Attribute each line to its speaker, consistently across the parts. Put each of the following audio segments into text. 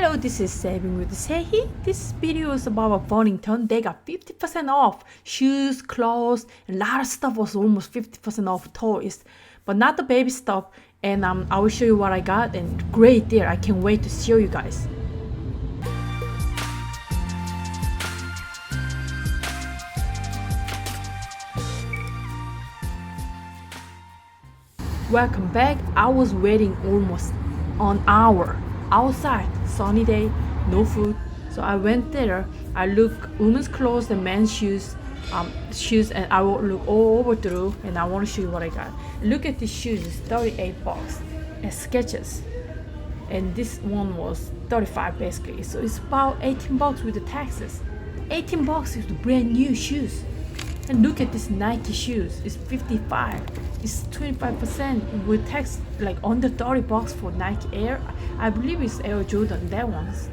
Speaker 1: Hello, this is Saving with Sehi. This video is about Burlington. They got 50% off shoes, clothes, a lot of stuff was almost 50% off toys, but not the baby stuff. And I will show you what I got and great deal. I can't wait to show you guys. Welcome back. I was waiting almost an hour outside, sunny day, no food. So I went there. I look women's clothes and men's shoes, and I will look all over through, and I want to show you what I got. Look at these shoes. It's 38 bucks at Skechers, and this one was 35 basically. So it's about 18 bucks with the taxes. 18 bucks is the brand new shoes. And look at this Nike shoes. It's 55. It's 25% with tax, like under 30 bucks for Nike Air. I believe it's Air Jordan. That one's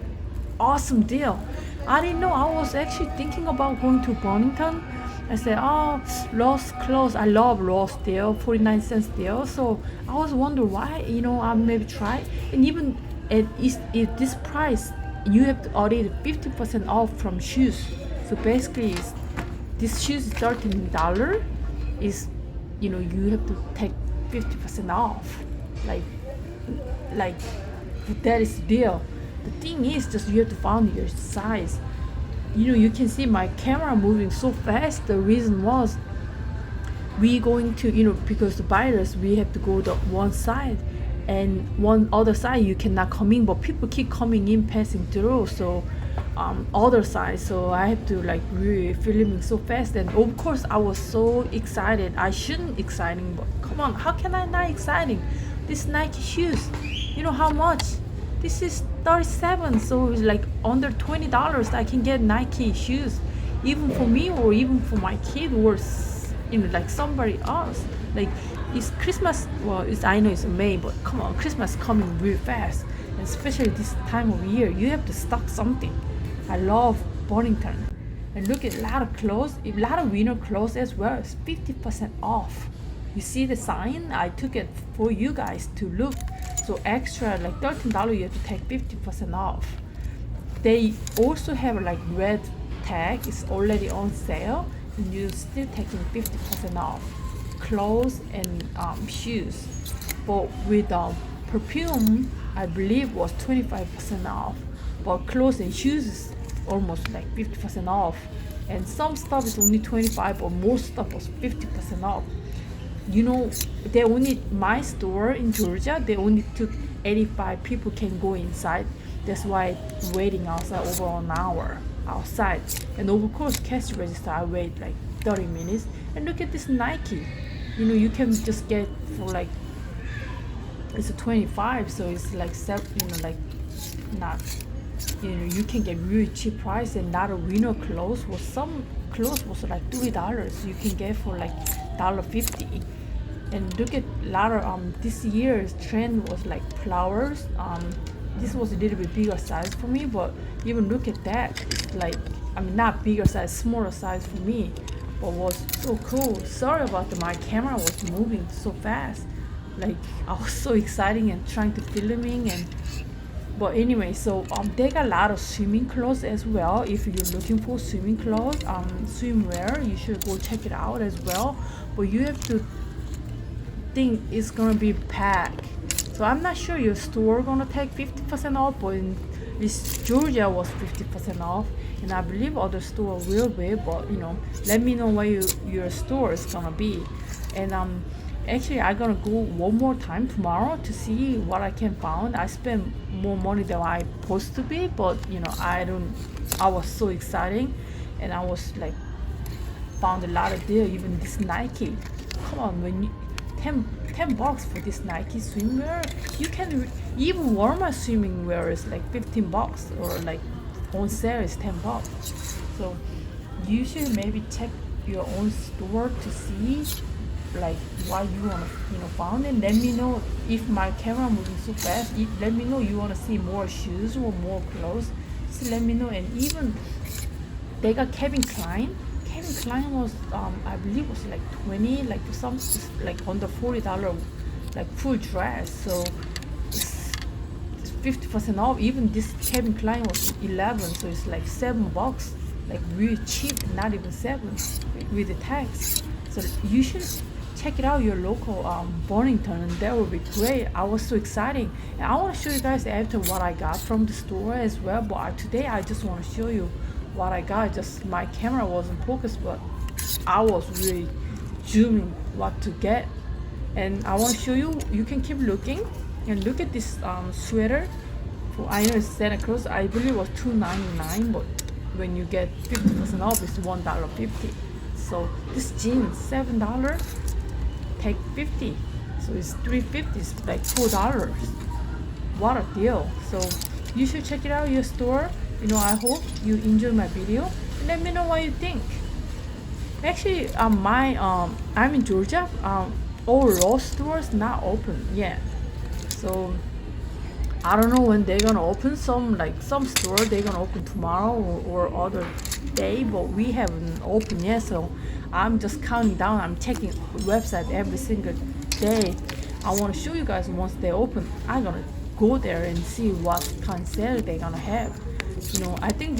Speaker 1: awesome deal. I didn't know. I was actually thinking about going to Burlington. I said, oh, Ross clothes. I love Ross deal, 49 cents deal. So I was wondering why, I maybe try. And even at this price, you have to already 50% off from shoes. So basically, this shoes is $13. Is you have to take 50% off. Like that is the deal. The thing is just you have to find your size. You can see my camera moving so fast. The reason was we going to because the virus, we have to go to one side, and one other side you cannot come in, but people keep coming in, passing through. So other side, so I have to really filming so fast. And of course I was so excited. I shouldn't exciting, but come on, how can I not exciting? This Nike shoes, how much? This is 37, so it's like under $20 I can get Nike shoes, even for me or even for my kid, or like somebody else. Like it's Christmas, well, I know it's May, but come on, Christmas coming real fast, and especially this time of year you have to stock something. I love Burlington. And look at a lot of clothes, a lot of winter clothes as well. It's 50% off. You see the sign? I took it for you guys to look. So extra, like $13, you have to take 50% off. They also have red tag. It's already on sale, and you're still taking 50% off. Clothes and shoes. But with perfume, I believe was 25% off. But clothes and shoes is almost like 50% off, and some stuff is only 25, but most stuff was 50% off. They only, my store in Georgia, they only took 85 people can go inside. That's why waiting outside over an hour outside. And of course cash register, I wait like 30 minutes. And look at this Nike. You can just get for it's a 25, so it's like not, you can get really cheap price. And lot of winter clothes was, some clothes was like $3 you can get for like $1.50. And look at a lot of this year's trend was like flowers. This was a little bit bigger size for me, but even look at that, it's not bigger size, smaller size for me, but was so cool. Sorry about my camera was moving so fast. I was so exciting and trying to filming. But anyway, so they got a lot of swimming clothes as well. If you're looking for swimming clothes, swimwear, you should go check it out as well. But you have to think it's gonna be packed. So I'm not sure your store gonna take 50% off, but in this Georgia was 50% off, and I believe other store will be. But let me know where your store is gonna be. And actually, I'm gonna go one more time tomorrow to see what I can find. I spent more money than I supposed to be, but I was so exciting, and I was found a lot of deal. Even this Nike, come on, when you, 10 bucks for this Nike swimwear, you can even Walmart swimming wear is like 15 bucks, or on sale is 10 bucks. So you should maybe check your own store to see what you want to found. And let me know if my camera moving so fast. Let me know you want to see more shoes or more clothes. So let me know. And even they got Calvin Klein. Calvin Klein was I believe was 20, some under $40 full dress. So it's 50% off. Even this Calvin Klein was 11, so it's like $7, like really cheap, not even 7 with the tax. So you should check it out, your local Burlington, and that would be great. I was so excited, and I want to show you guys after what I got from the store as well. But today I just want to show you what I got. Just my camera wasn't focused, but I was really zooming what to get, and I want to show you. You can keep looking and look at this sweater. For I know it's Santa Claus. I believe it was $2.99, but when you get 50% off, it's $1.50. So this jeans $7, take 50, so it's $3.50. It's like $4. What a deal! So you should check it out, your store. I hope you enjoy my video. Let me know what you think. Actually, I'm in Georgia. All Ross stores not open yet, so I don't know when they're gonna open. Some store they're gonna open tomorrow or other day, but we haven't opened yet. So I'm just counting down. I'm checking website every single day. I want to show you guys once they open. I'm gonna go there and see what kind of sale they're gonna have. I think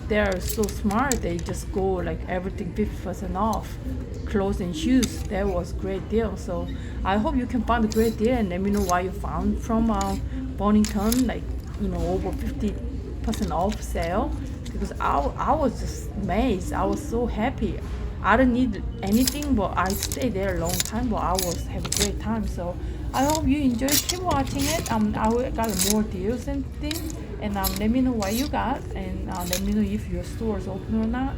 Speaker 1: they're so smart. They just go like everything 50% off, clothes and shoes. That was great deal. So I hope you can find a great deal, and let me know what you found from Burlington, like over 50% off sale. Because I was just amazed. I was so happy. I didn't need anything, but I stayed there a long time. But I was have a great time. So I hope you enjoy. Keep watching it. I will got more deals and things. And let me know what you got, and let me know if your store is open or not.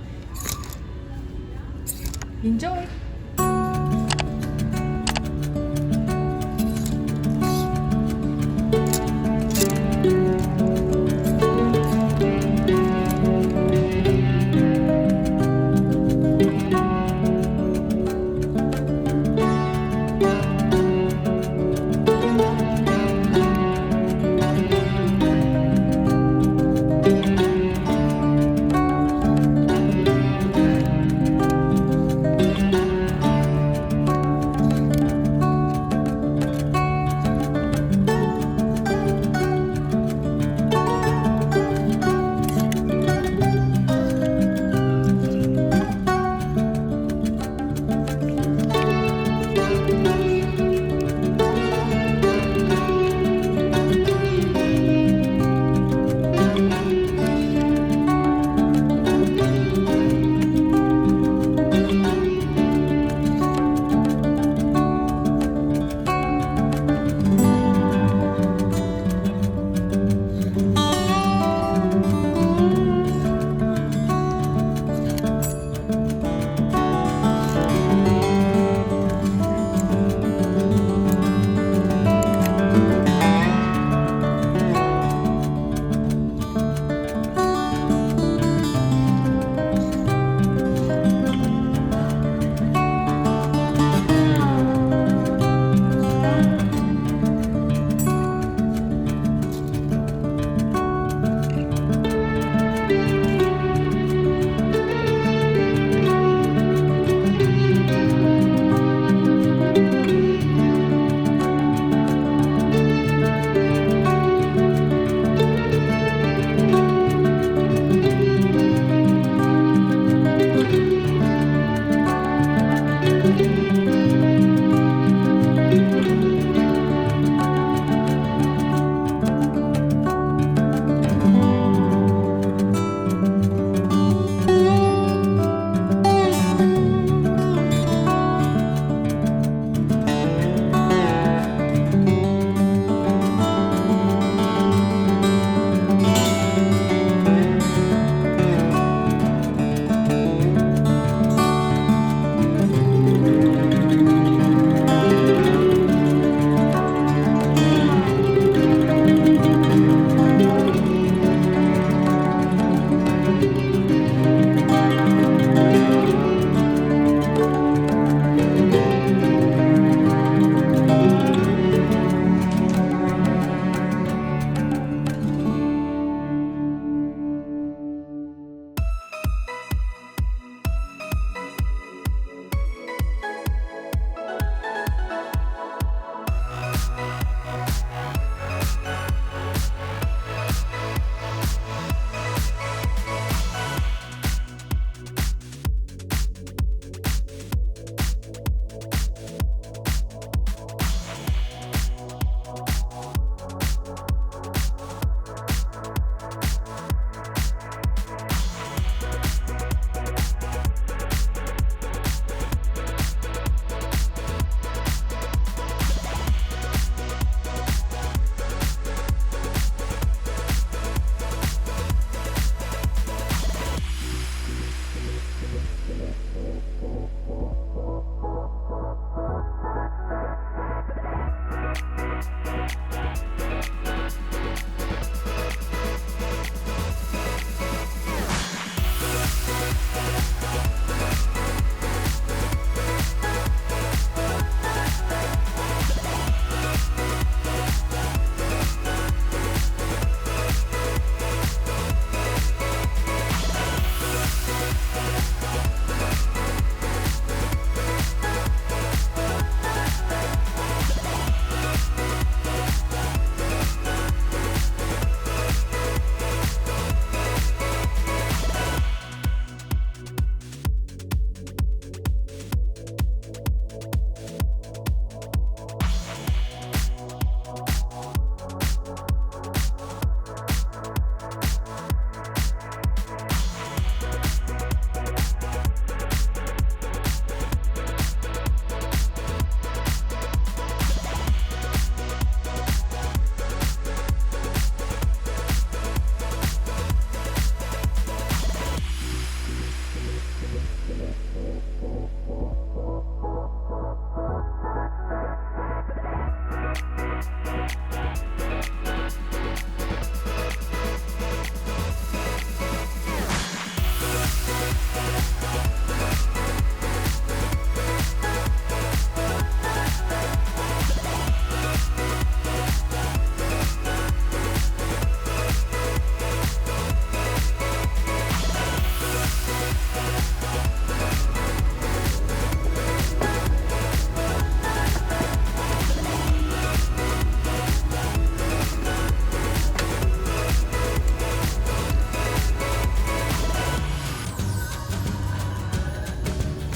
Speaker 1: Enjoy!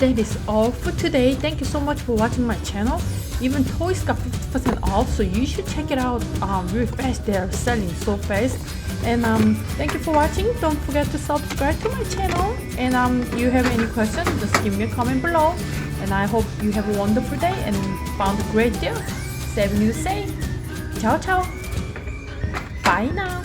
Speaker 1: that is all for today. Thank you so much for watching my channel. Even toys got 50% off, so you should check it out real fast. They're selling so fast. And thank you for watching. Don't forget to subscribe to my channel. And you have any questions, just give me a comment below. And I hope you have a wonderful day and found a great deal. Saving you safe. Ciao ciao. Bye now.